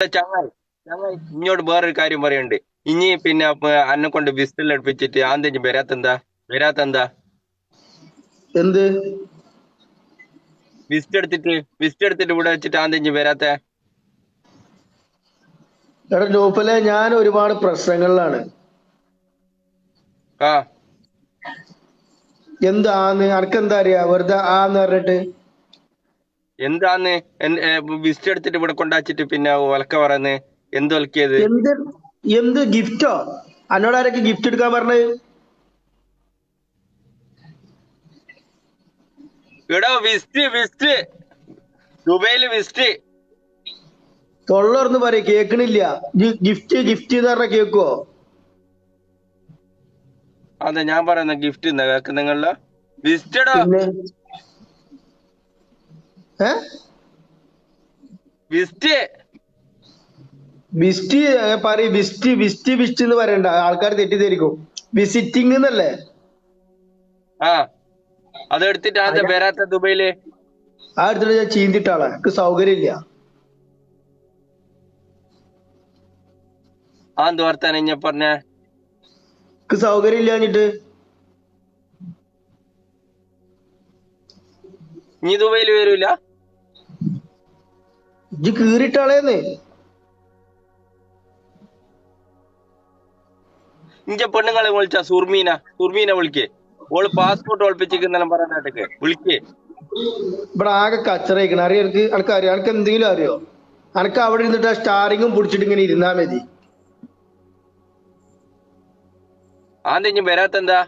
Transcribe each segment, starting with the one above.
ചങ്ങായി ചങ്ങായി ഇങ്ങോട്ട് വേറൊരു കാര്യം പറയണ്ട്. ഇനി പിന്നെ അന്നെ കൊണ്ട് വിസിൽ അടുപ്പിച്ചിട്ട് ആന്തെങ്കിലും വരാത്തെന്താ എന്ത് വിസിറ്റ് എടുത്തിട്ട് ഇവിടെ വെച്ചിട്ട് ആന്തെങ്കിലും വരാത്ത എടാ നൂഫലെ, ഞാൻ ഒരുപാട് പ്രശ്നങ്ങളിലാണ്. ആ എന്താന്ന് അനക്കെന്താ അറിയാ? വെറുതെ ആന്ന് പറഞ്ഞിട്ട് എന്താന്ന് വിസിറ്റ് എടുത്തിട്ട് ഇവിടെ കൊണ്ടാച്ചിട്ട് പിന്നെ ഒലക്ക പറയുന്നത് എന്ത് ഒലക്കിയത്? എന്ത് എന്ത് ഗിഫ്റ്റോ? എന്നോട് ആരൊക്കെ ഗിഫ്റ്റ് എടുക്കാൻ പറഞ്ഞത്? എടോ വിസിറ്റ് ദുബൈയില് വിസിറ്റ്. തൊള്ളർന്ന് പറയും, കേക്കണില്ല. ഗിഫ്റ്റ് ഗിഫ്റ്റ് എന്ന് പറഞ്ഞ കേക്കുവോ? അതെ ഞാൻ പറയുന്ന ഗിഫ്റ്റ് നിങ്ങളില് വിസിറ്റടോ പിന്നെ ഏ വിസിറ്റ്. വിസ്റ്റ് പറയും. വിസ്റ്റ് വിസ്റ്റ് വിസ്റ്റ് എന്ന് പറയണ്ട, ആൾക്കാർ തെറ്റിദ്ധരിക്കും. വിസിറ്റിംഗ് എന്നല്ലേ? ആ അതെടുത്തിട്ട് ആദ്യം വരാത്ത ദുബൈയില്. ആ എടുത്തിട്ട് ഞാൻ ചീന്തിട്ടാളെ, എനിക്ക് സൗകര്യം ഇല്ല. ആന്ത് വർത്താനം ഞാൻ പറഞ്ഞ എനിക്ക് സൗകര്യം ഇല്ലാഞ്ഞിട്ട്. ഇനി ദുബൈയില് വരൂല. ഇജ്ജ് കീറിട്ടാളേന്ന്. ഇഞ്ച പെണ്ണുങ്ങളെ വിളിച്ച സുർമീന വിളിക്കേ. ഓള് പാസ്പോർട്ട് ഒളിപ്പിച്ചിരിക്കുന്നെല്ലാം പറയാനായിട്ടൊക്കെ വിളിക്കേ. ഇവിടെ ആകെ കച്ചറയിക്കണം. അറിയാം എനിക്ക്? അനക്ക് അറിയാം? അനക്ക് എന്തെങ്കിലും അറിയോ? അനക്ക് അവിടെ ഇരുന്നിട്ട് ആ സ്റ്റാറിങ്ങും പിടിച്ചിട്ട് ഇങ്ങനെ ഇരുന്നാ മതി. ആന്തെ ഇനി വരാത്തെന്താ?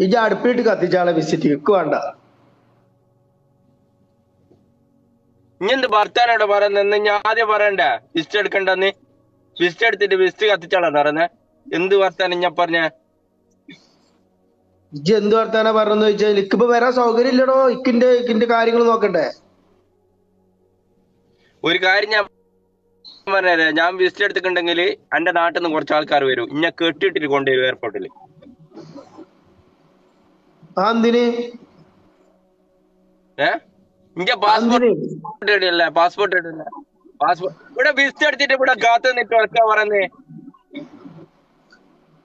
ഇജ്ജ് അടുപ്പിലിട്ട് കത്തിച്ചാളെ വിസിറ്റ്. എനിക്ക് വേണ്ട. ഇനി എന്ത് ഭർത്താനോട് പറയുന്ന? ഞാൻ ആദ്യം പറയണ്ടേ വിസിറ്റ് എടുക്കണ്ടെന്ന്? വിസിറ്റ് എടുത്തിട്ട് വിസിറ്റ് കത്തിച്ചാളാന്ന് പറയുന്നേ. എന്ത് വർത്താനം ഞാൻ പറഞ്ഞ? ഇജ്ജ് എന്ത് വർത്താനാ പറഞ്ഞെന്ന് ചോദിച്ചാൽ എനിക്കിപ്പോ വരാൻ സൗകര്യം ഇല്ലടോ. ഇക്കിന്റെ കാര്യങ്ങൾ നോക്കണ്ടേ? ഒരു കാര്യം ഞാൻ പറഞ്ഞത്, ഞാൻ വിസിറ്റ് എടുത്തിട്ടുണ്ടെങ്കിൽ എന്റെ നാട്ടിൽ നിന്ന് കുറച്ച് ആൾക്കാർ വരും. ഇന്നെ കെട്ടിട്ടിട്ട് കൊണ്ടുവരും എയർപോർട്ടിൽ. ആ എന്തിന്? ഇന്റെ എന്തിന്? പാസ്പോർട്ട് ഇവിടെ വിസിറ്റ് എടുത്തിട്ട് ഇവിടെ കാത്തു നിന്നിട്ട് ഉറക്കാ പറയുന്നേ.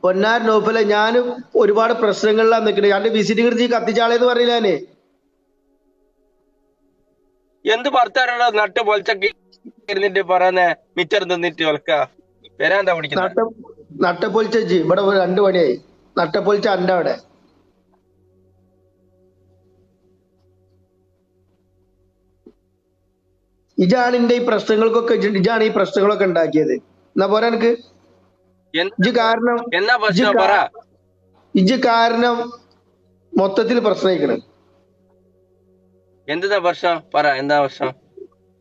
പൊന്നാർ നോഫലെ, ഞാനും ഒരുപാട് പ്രശ്നങ്ങളിലാണ് നിൽക്കണേ. എന്റെ വിസിറ്റ് കൃതി കത്തിച്ചാളേന്ന് പറഞ്ഞില്ല ഞാന്. എന്ത് ഭർത്താനുള്ള നട്ട് പൊലച്ചൊക്കെ ഇരുന്നിട്ട് പറയുന്നേ മിച്ചർ തിന്നിട്ട് ഉറക്ക വരാന്താ പിടിക്കുന്ന? നട്ടപ്പൊലിച്ച ഇവിടെ 2 മണിയായി. നട്ടപ്പൊലിച്ച അന്റെ അവിടെ. ഇജാണ് ഈ പ്രശ്നങ്ങളൊക്കെ ഉണ്ടാക്കിയത്. എന്നാ പോരാ എനിക്ക്? എന്നാ പ്രശ്നം പറ. ഇജ് കാരണം മൊത്തത്തിൽ പ്രശ്നമായിക്കണ്. എന്താ പ്രശ്നം പറ? എന്താ പ്രശ്നം?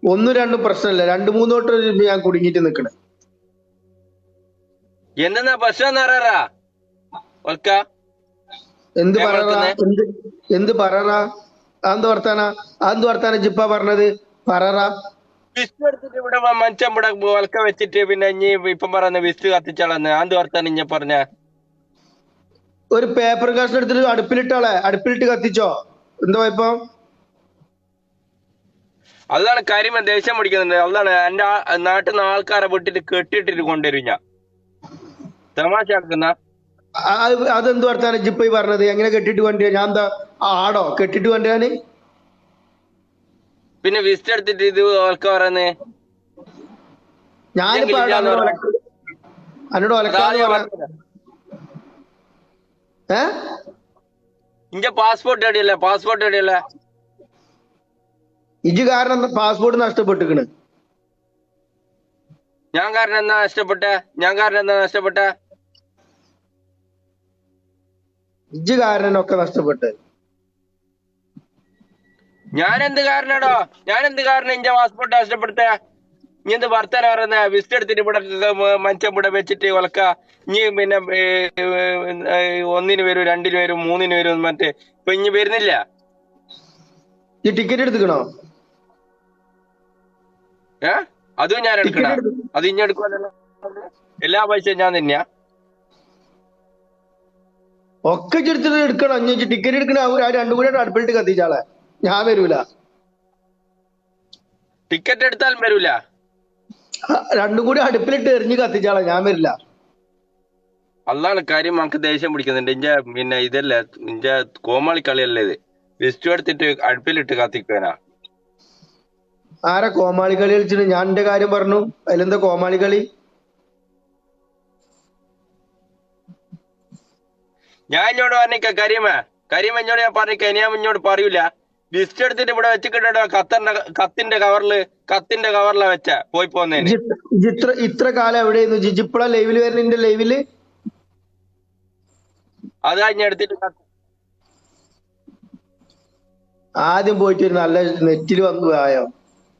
1, 2 പ്രശ്നമല്ല, 2, 3 തൊട്ട് ഞാൻ കുടുങ്ങിയിട്ട് നിക്കണേ. എന്താ പ്രശ്നം എന്ന് പറയാ ഒൽക്ക? എന്ത് പററാ? അതെന്ത് വർത്താന ജിപ്പ പറഞ്ഞത്? പററാ. വിസ്റ്റ് എടുത്തിട്ട് ഇവിടെ മനുഷ്യൻ ഇവിടെ ഒലക്ക വെച്ചിട്ട് പിന്നെ ഇനി ഇപ്പം പറയുന്ന വിസ്റ്റ് കത്തിച്ചാളന്ന് ആന്ത് വർത്താനം ഇഞ്ഞ പറഞ്ഞ? ഒരു പേപ്പർ കഷ്ണം എടുത്തിട്ട് അടുപ്പിലിട്ട് കത്തിച്ചോ. എന്താ ഇപ്പം? അതാണ് കാര്യം. ദേഷ്യം പിടിക്കുന്നുണ്ട്. അതാണ് എന്റെ നാട്ടിൽ നിന്ന് ആൾക്കാരെ വിട്ടിട്ട് കെട്ടിയിട്ടിട്ട് കൊണ്ടുവരും. ഞാൻ തമാശ ആക്കുന്ന അതെന്ത് വർത്താന ജിപ്പ പറഞ്ഞത്? എങ്ങനെ കെട്ടിട്ട് കൊണ്ടുവരാ? ഞാൻ എന്താ ആടോ കെട്ടിട്ട് കൊണ്ടുവരാന്? പിന്നെ വിസ്റ്റ് എടുത്തിട്ട് ഇത് ഒലക്ക പറയുന്നേ. ഞാനിപ്പോ എന്നോട് ഒലക്കാന്ന് പറയാ. ഇന്റെ പാസ്പോർട്ട് എവിടെയല്ലേ? ഇജ് കാരണം പാസ്പോർട്ട് നഷ്ടപ്പെട്ടിക്കണ്. ഞാൻ കാരണം എന്താ നഷ്ടപ്പെട്ടെ? ഇജ് കാരണം ഒക്കെ നഷ്ടപ്പെട്ട്. ഞാൻ എന്ത് കാരണം ഇന്റെ പാസ്പോർട്ട് നഷ്ടപ്പെടുത്ത? ഇനി എന്ത് ഭർത്താനം പറയുന്ന? വിസിറ്റ് എടുത്തിട്ട് ഇവിടെ മനുഷ്യൻ ഇവിടെ വെച്ചിട്ട് ഒലക്ക. ഇനി പിന്നെ 1 വരും, 2 വരും, 3 വരും. മറ്റേ ഇപ്പൊ ഇനി വരുന്നില്ല. ഈ ടിക്കറ്റ് എടുത്തുക്കണോ? അതും ഞാൻ എടുക്കണ? അത് ഇനി എടുക്കുമല്ലോ. എല്ലാ പൈസയും ഞാൻ തന്നെയാ. ഒക്കെ ചെടുത്തിട്ട് എടുക്കണം. അഞ്ഞ് ടിക്കറ്റ് എടുക്കണ 2 കൂടെ അടുപ്പിലിട്ട് കത്തിച്ചാളെ. ഞാൻ വരൂല. ടിക്കറ്റ് എടുത്താലും വരൂല. രണ്ടും കൂടി അടുപ്പിലിട്ട് എറിഞ്ഞ് കത്തിച്ചാളാ, ഞാൻ വരില്ല. അതാണ് കാര്യം. നമുക്ക് ദേഷ്യം പിടിക്കുന്നുണ്ട്. ഇഞ്ച പിന്നെ ഇതല്ലേ ഇഞ്ച കോമാളി കളിയല്ലേ ഇത്. വിസ്റ്റു എടുത്തിട്ട് അടുപ്പിലിട്ട് കത്തിക്കാനാ. ആരാ കോമാളി കളി കളിച്ചിട്ട്? ഞാൻ എന്റെ കാര്യം പറഞ്ഞു, അതിലെന്താ കോമാളി കളി? ഞാൻ ഇഞ്ഞോട് പറഞ്ഞിക്ക കരിമ ഇഞ്ഞോട് ഞാൻ പറഞ്ഞിക്ക, ഇനി ഞാൻ ഇഞ്ഞോട് പറയൂല. വിസ്റ്റ് എടുത്തിട്ട് ഇവിടെ വെച്ചിട്ടോ കത്തിന്റെ കവറിലാ വെച്ച പോയി പോന്നേന്. ഇത്ര കാലം എവിടെയായിരുന്നു ജിജിപ്പള ലൈവില് വരുന്ന? എന്റെ ലൈവില് അത് കഴിഞ്ഞെടുത്തിട്ട് ആദ്യം പോയിട്ട് ഒരു നല്ല നെറ്റില് വന്നു ആയോ?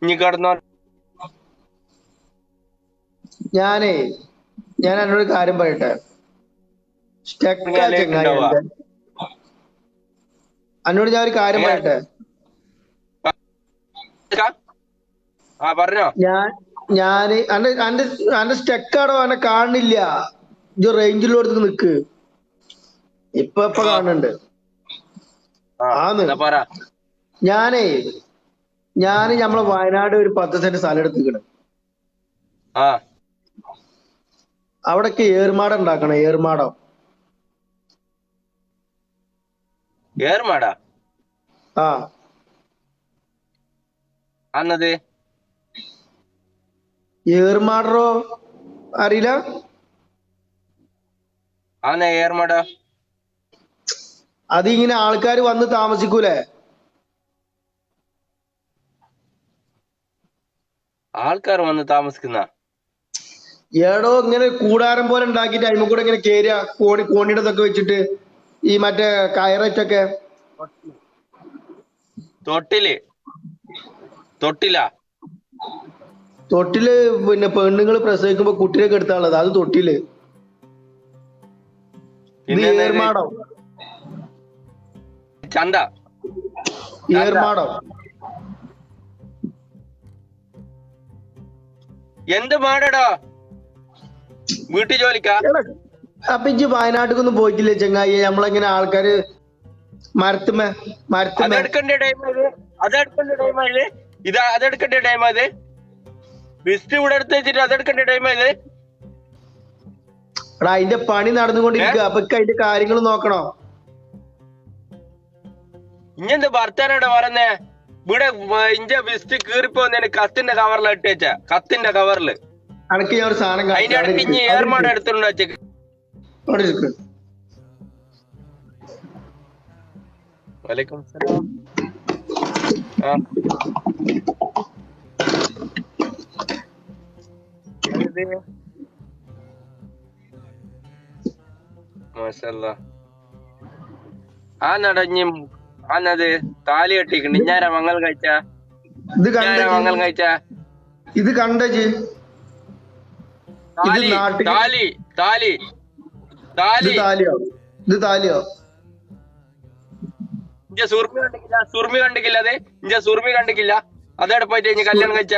ഇനി കിടന്നോ. ഞാൻ എന്നോട് കാര്യം പറയട്ടെ. എന്നോട് ഞാൻ ഒരു കാര്യം പറയട്ടെ. പറഞ്ഞോ. ഞാന് അന്റെ സ്റ്റെക്കാടോ എന്നെ കാണുന്നില്ല. ഇത് റേഞ്ചിലോടത്ത് നിക്ക്. ഇപ്പൊ കാണുന്നുണ്ട്. ഞാന് നമ്മളെ വയനാട് ഒരു 10 സെന്റ് സ്ഥലം എടുത്തിക്കണ്. അവിടൊക്കെ ഏർമാടം ഉണ്ടാക്കണം. ഏർമാടം ഏർമാടോ അറിയില്ല? അതിങ്ങനെ ആൾക്കാർ വന്ന് താമസിക്കൂലേ? ആൾക്കാർ വന്ന് താമസിക്കുന്ന ഏടോ ഇങ്ങനെ കൂടാരം പോലെ ഉണ്ടാക്കിട്ട് അതിമ കൂടെ ഇങ്ങനെ കേരിയ കോണിടത്തൊക്കെ വെച്ചിട്ട് ഈ മറ്റേ കയറച്ചൊക്കെ. തൊട്ടില് പിന്നെ പെണ്ണുങ്ങൾ പ്രസവിക്കുമ്പോ കുട്ടിയൊക്കെ എടുത്താണുള്ളത്. അത് തൊട്ടില്. ഏർമാടം. ഏർമാടം എന്ത് മാടടാ? വീട്ടു ജോലിക്കാ? അപ്പൊ ഇജ്ജ് വയനാട്ടിക്കൊന്നും പോയിട്ടില്ലേ ചെങ്ങായി? നമ്മളെങ്ങനെ ആൾക്കാര് അതെടുക്കേണ്ട ടൈം അത് വിസ്റ്റ് ഇവിടെ എടുത്ത് വെച്ചിട്ട് അതെടുക്കേണ്ട ടൈം അത്. എടാ അതിന്റെ പണി നടന്നുകൊണ്ടിരിക്കുക. അപ്പൊ അതിന്റെ കാര്യങ്ങൾ നോക്കണോ? ഇഞ്ഞെന്ത് ഭർത്താനോടെ പറഞ്ഞേ? ഇവിടെ ഇഞ്ച വിസ്റ്റ് കീറിപ്പോന്നേന് കത്തിന്റെ കവറിൽ ഇട്ട് വെച്ച. കത്തിന്റെ കവറില് അനക്ക് ഞാൻ ഒരു സാധനം അതിന്റെ ഇടയ്ക്ക് ഇനി ഏർമാട എടുത്തിട്ടുണ്ടോ വെച്ചേക്ക്? വലൈക്കും സലാം. മാഷല്ലാ. ആന്നത് താലി കെട്ടിക്കണ്ട്. ഞാനാ മംഗൽ കഴിച്ച ഇത് കണ്ടജ് താലിയോ? ഇഞ്ച സുർമി കണ്ടിക്കില്ല അതെ. ഇഞ്ച സുർമി കണ്ടിക്കില്ല. അതോടെ പോയിട്ട് ഇനി കല്യാണം കഴിച്ച.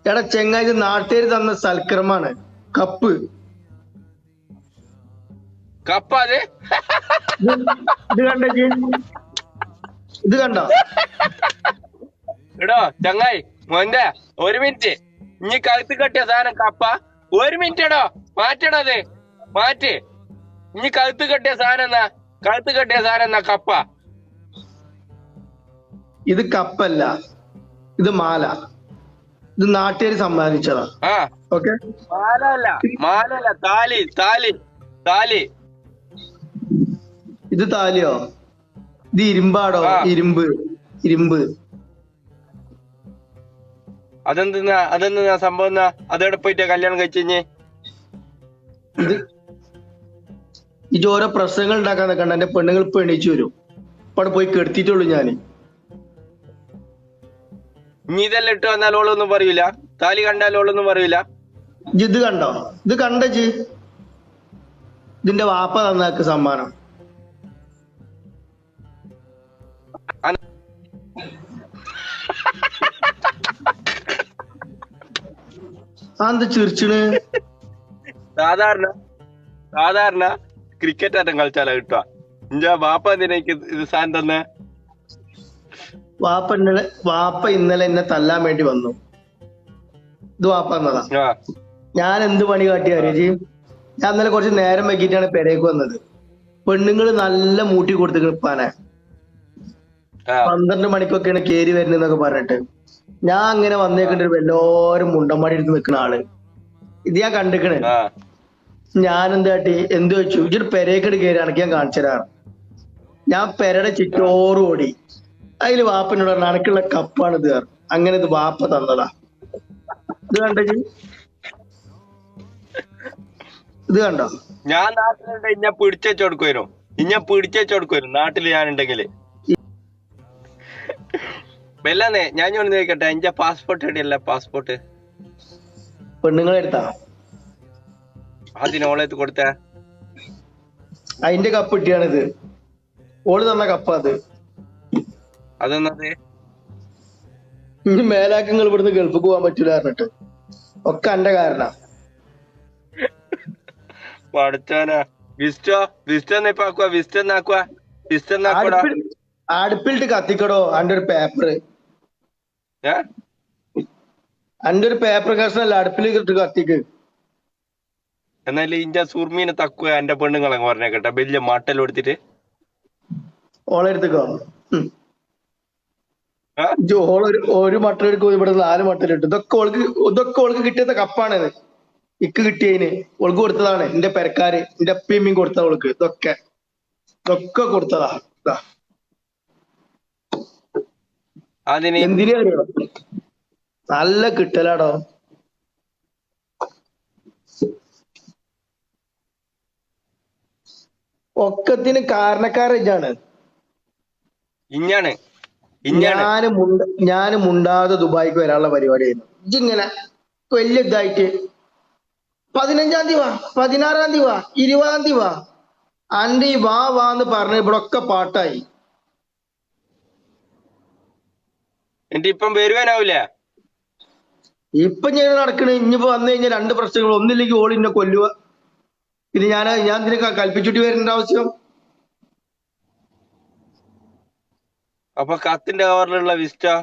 എടാ ചെങ്ങായി, ഇത് നാട്ടുകാർ തന്ന സൽക്രമാണ്. കപ്പ് അത് ഇത് കണ്ടോ? എടോ ചങ്ങായി മോന്റെ ഒരു മിനിറ്റ്. ഇനി കഴുത്ത് കെട്ടിയ സാധനം കപ്പ. ഒരു മിനിറ്റ് എടോ, മാറ്റണത് മാറ്റ്. ഇനി കഴുത്ത് കെട്ടിയ സാധനം എന്നാ കപ്പ. ഇത് കപ്പല്ല, ഇത് മാല. ഇത് നാട്ടുകാർ സമ്മാനിച്ചതാ. ഓക്കെ, മാലല്ല താലി. ഇത് താലിയോ? ഇത് ഇരുമ്പാടോ? ഇരുമ്പ്. അതെന്താ സംഭവം? അതോടെ പോയിട്ട് കല്യാണം കഴിച്ചേ? ഇത് ഓരോ പ്രശ്നങ്ങൾ ഉണ്ടാക്കാൻ നിൽക്കണ്ട. എന്റെ പെണ്ണുങ്ങൾ ഇപ്പൊ എണീച്ചു വരും. ഇപ്പൊ പോയി കെടുത്തിട്ടുള്ളൂ ഞാന്. ഇനി ഇതെല്ലാം ഇട്ട് വന്നാൽ ഓളൊന്നും പറയൂല. താലി കണ്ടാൽ ഓളൊന്നും പറയൂല. ഇത് കണ്ടോ? ഇത് കണ്ടജ്? ഇതിന്റെ വാപ്പ തന്നാക്ക് സമ്മാനം. എന്താ ചിരിച്ചണ്? സാധാരണ ക്രിക്കറ്റ് ആറ്റം കളിച്ചാലാ കിട്ടുക. ഇഞ്ചാ ബാപ്പ എന്തിനാ ഇത് സാധനം തന്നെ? വാപ്പ ഇന്നലെ എന്നെ തല്ലാൻ വേണ്ടി വന്നു. ഇത് വാപ്പ എന്നതാ. ആ ഞാൻ എന്ത് പണി കാട്ടി ആ അറിയാം? ഞാൻ ഇന്നലെ കുറച്ച് നേരം വൈകിട്ടാണ് പെരേക്ക് വന്നത്. പെണ്ണുങ്ങള് നല്ല മൂട്ടി കൊടുത്ത് കിപ്പാനെ ആ 12 മണിക്കൊക്കെയാണ് കേറി വരുന്നതെന്നൊക്കെ പറഞ്ഞിട്ട് ഞാൻ അങ്ങനെ ആ വന്നേക്കണ്ട ഒരു എല്ലാരും മുണ്ടന്മാടി എടുത്ത് നിൽക്കുന്ന ആള്. ഇത് ഞാൻ കണ്ടിക്കണ്. ആ ഞാൻ എന്ത് കാട്ടി എന്ത് വെച്ചു ഇതൊരു പെരേക്കട് കയറിയാണെങ്കിൽ ഞാൻ കാണിച്ചു തരാറ്. ഞാൻ പെരയുടെ ആ ചുറ്റോറും ഓടി. അതില് വാപ്പനോട് പറഞ്ഞു അനക്കുള്ള കപ്പാണ് ഇത് പറഞ്ഞു. അങ്ങനെ ഇത് വാപ്പ തന്നതാ. ഇത് കണ്ടോ ഇജ്ജ്? ഇത് കണ്ടോ? ഞാൻ നാട്ടിലുണ്ട് ഇന്നെ പിടിച്ചു കൊടുക്കുവരും. ഇന്നെ പിടിച്ചു കൊടുക്കുവരും നാട്ടില് ഞാനുണ്ടെങ്കില്. ബെല്ലാന്നേ ഞാൻ ചോദിക്കട്ടെ, എന്റെ പാസ്പോർട്ട് എവിടെയല്ല? പാസ്പോർട്ട് പെണ്ണുങ്ങളെ എടുത്താ അതിനോളത്ത് കൊടുത്ത അതിന്റെ കപ്പ് ഇട്ടിയാണിത്. ഓള് തന്ന കപ്പാ അത്. അതെന്നത് ഇനി മേലാക്കങ്ങൾ ഇവിടുന്ന് ഗൾഫിക്ക് പോകാൻ പറ്റൂല പറഞ്ഞിട്ട് ഒക്കെ എന്റെ കാരണ. പഠിച്ചാനാ വിസ്റ്റോ വിസ്റ്റോ ഇപ്പൊ ആക്കുക, വിസ്റ്റോ എന്നാക്കുക, വിസ്റ്റോ എന്നാക്കൂടാ. അടുപ്പിലിട്ട് കത്തിക്കടോ അന്റെ ഒരു പേപ്പർ. ഏ അന്റെ ഒരു പേപ്പർ കഷ്ണല്ല അടുപ്പിൽ ഇട്ട് കത്തിക്ക്. എന്നാലും ഇന്റെ സുർമീനെ തക്കുക എന്റെ പെണ്ണുങ്ങളെ പറഞ്ഞേക്കട്ടെ, വലിയ മട്ടൽ കൊടുത്തിട്ട്. ഓളെ എടുത്തുക്കോ. ആ ഒരു മട്ടൽ എടുക്കും, ഇവിടെ 4 മട്ടൽ ഇട്ടു. ഇതൊക്കെ ഓൾക്ക് കിട്ടിയ കപ്പാണ്. ഇക്ക് കിട്ടിയതിന് ഓൾക്ക് കൊടുത്തതാണ്. എന്റെ പെരക്കാര് എന്റെ അപ്പിയമ്മയും കൊടുത്ത ഓൾക്ക് ഇതൊക്കെ കൊടുത്തതാ. ഇതാ. അതിന് എന്തിനാ അറിയോ? നല്ല കിട്ടലാടോ. ഒക്കത്തിന് കാരണക്കാരാണ്. ഇഞ്ഞാണ് ഇഞ്ഞാണ് ഞാന് മുണ്ടാതെ ദുബായിക്ക് വരാനുള്ള പരിപാടിയായിരുന്നു. ഇജ്ജിങ്ങനെ വലിയ ഇതായിട്ട് 15-ാം തീയതി വാ, 16-ാം തീയതി വാ, 20-ാം തീയതി വാ, അന്റെ ഈ വാന്ന് പറഞ്ഞ ഇവിടെ ഒക്കെ പാട്ടായി. എന്റെ ഇപ്പം വരുവാനാവൂല. ഇപ്പൊ ഞാൻ നടക്കണേ. ഇനിയിപ്പോ വന്നു കഴിഞ്ഞാൽ 2 പ്രശ്നങ്ങൾ. ഒന്നില്ലെങ്കിൽ ഓൾ എന്നെ കൊല്ലുക. പിന്നെ ഞാൻ ഇതിനെ കൽപ്പിച്ചുട്ടി വരേണ്ട ആവശ്യം. അപ്പൊ കത്തിന്റെ കവറിലുള്ള വിസ്റ്റോ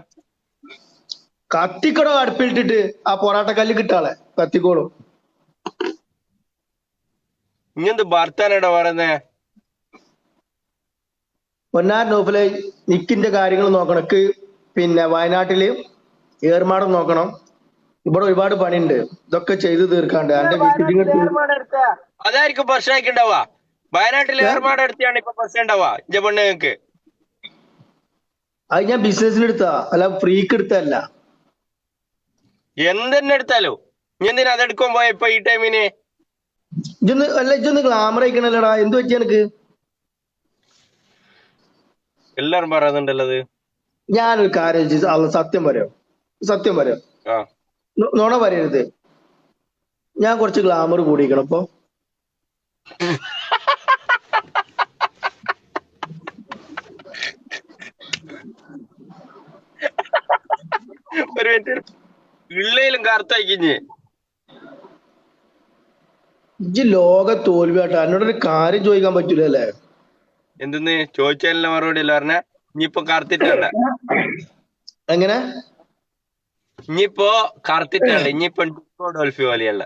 കത്തിക്കടോ അടുപ്പിലിട്ടിട്ട് ആ പൊറാട്ട കല്ല് കിട്ടാളെ കത്തിക്കോളും. ഇങ്ങെന്ത് ഭർത്താനാടാ പറയുന്നേ? പൊന്നാർ നോഫിലെ നിക്കിന്റെ കാര്യങ്ങൾ നോക്കണം. പിന്നെ വയനാട്ടില് ഏർമാടം നോക്കണം. ഇവിടെ ഒരുപാട് പണിയുണ്ട്. ഇതൊക്കെ ചെയ്തു തീർക്കാണ്ട് എന്റെ വിസിറ്റിംഗ് അതായിരിക്കും പ്രശ്നമാക്കി ഉണ്ടാവുക. വയനാട്ടിൽ ഏർമാട് എടുത്താണ് ഇപ്പൊ പ്രശ്നം ഉണ്ടാവുക ഇന്റെ പെണ്ണുങ്ങൾക്ക്. അത് ഞാൻ ബിസിനസ്സിന് എടുത്താ, അല്ല ഫ്രീക്ക് എടുത്തല്ല. എന്തെന്നെ എടുത്താലോ ഇനി എന്തിനാ അതെടുക്കാൻ പോയ ഇപ്പൊ ഈ ടൈമിന്? ഇജ്ജൊന്ന് ഗ്ലാമർ അയക്കണല്ലടാ. എന്ത് പറ്റി എനിക്ക്? എല്ലാരും പറയുന്നുണ്ടല്ലത്. ഞാനൊരു കാര്യം സത്യം പറയാം. ആ നോണ പറയരുത്. ഞാൻ കുറച്ച് ഗ്ലാമർ കൂടിക്കണം ഇപ്പൊ. ഒരു മിനിറ്റ്, പിള്ളയിലും കറുത്തയക്കിഞ്ഞ് ഇജ്ജ് ലോക തോൽവിയാട്ടാ. എന്നോടൊരു കാര്യം ചോദിക്കാൻ പറ്റൂലല്ലേ? എന്തെന്ന് ചോദിച്ചാലുള്ള മറുപടി അല്ല പറഞ്ഞ. ഇനിയിപ്പൊ കറുത്തിട്ടണ്ട, എങ്ങനെ? ഇനിയിപ്പോ കറുത്തിട്ടണ്ട, ഇനിയിപ്പൊ ഡോൾഫി പോലെയല്ല.